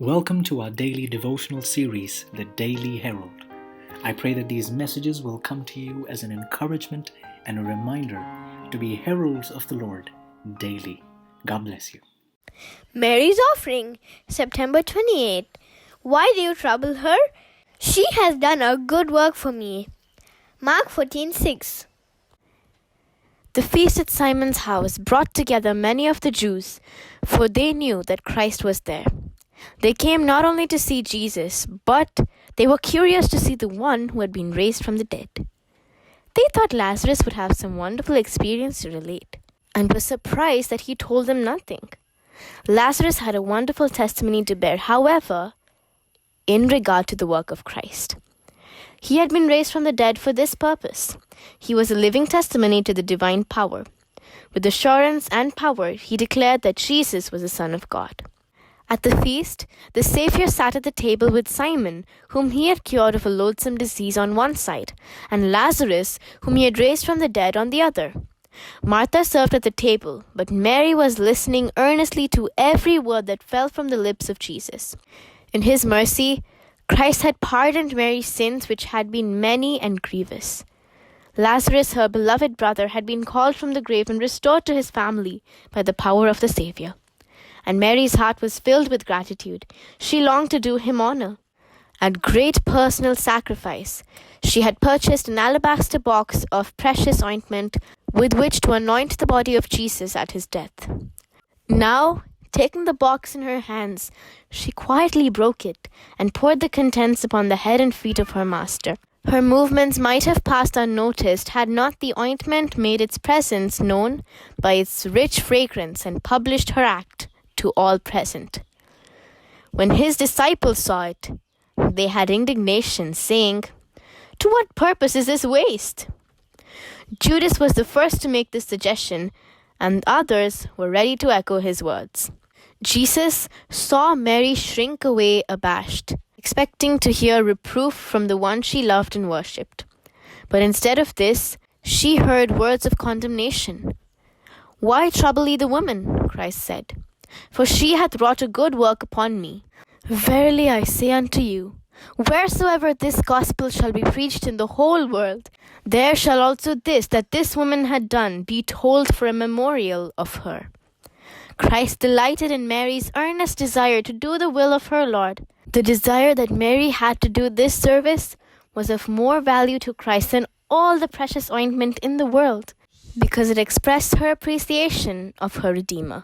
Welcome to our daily devotional series, The Daily Herald. I pray that these messages will come to you as an encouragement and a reminder to be heralds of the Lord daily. God bless you. Mary's offering, September 28th. Why do you trouble her? She has done a good work for me. Mark 14:6. The feast at Simon's house brought together many of the Jews, for they knew that Christ was there. They came not only to see Jesus, but they were curious to see the one who had been raised from the dead. They thought Lazarus would have some wonderful experience to relate, and were surprised that he told them nothing. Lazarus had a wonderful testimony to bear, however, in regard to the work of Christ. He had been raised from the dead for this purpose. He was a living testimony to the divine power. With assurance and power, he declared that Jesus was the Son of God. At the feast, the Savior sat at the table with Simon, whom he had cured of a loathsome disease on one side, and Lazarus, whom he had raised from the dead on the other. Martha served at the table, but Mary was listening earnestly to every word that fell from the lips of Jesus. In his mercy, Christ had pardoned Mary's sins, which had been many and grievous. Lazarus, her beloved brother, had been called from the grave and restored to his family by the power of the Savior. And Mary's heart was filled with gratitude. She longed to do him honor. At great personal sacrifice, she had purchased an alabaster box of precious ointment with which to anoint the body of Jesus at his death. Now, taking the box in her hands, she quietly broke it and poured the contents upon the head and feet of her master. Her movements might have passed unnoticed had not the ointment made its presence known by its rich fragrance and published her act to all present. When his disciples saw it, they had indignation, saying, "To what purpose is this waste?" Judas was the first to make this suggestion, and others were ready to echo his words. Jesus saw Mary shrink away abashed, expecting to hear reproof from the one she loved and worshipped. But instead of this, she heard words of condemnation. "Why trouble ye the woman?" Christ said. "For she hath wrought a good work upon me. Verily I say unto you, wheresoever this gospel shall be preached in the whole world, there shall also this that this woman had done be told for a memorial of her." Christ delighted in Mary's earnest desire to do the will of her Lord. The desire that Mary had to do this service was of more value to Christ than all the precious ointment in the world, because it expressed her appreciation of her Redeemer.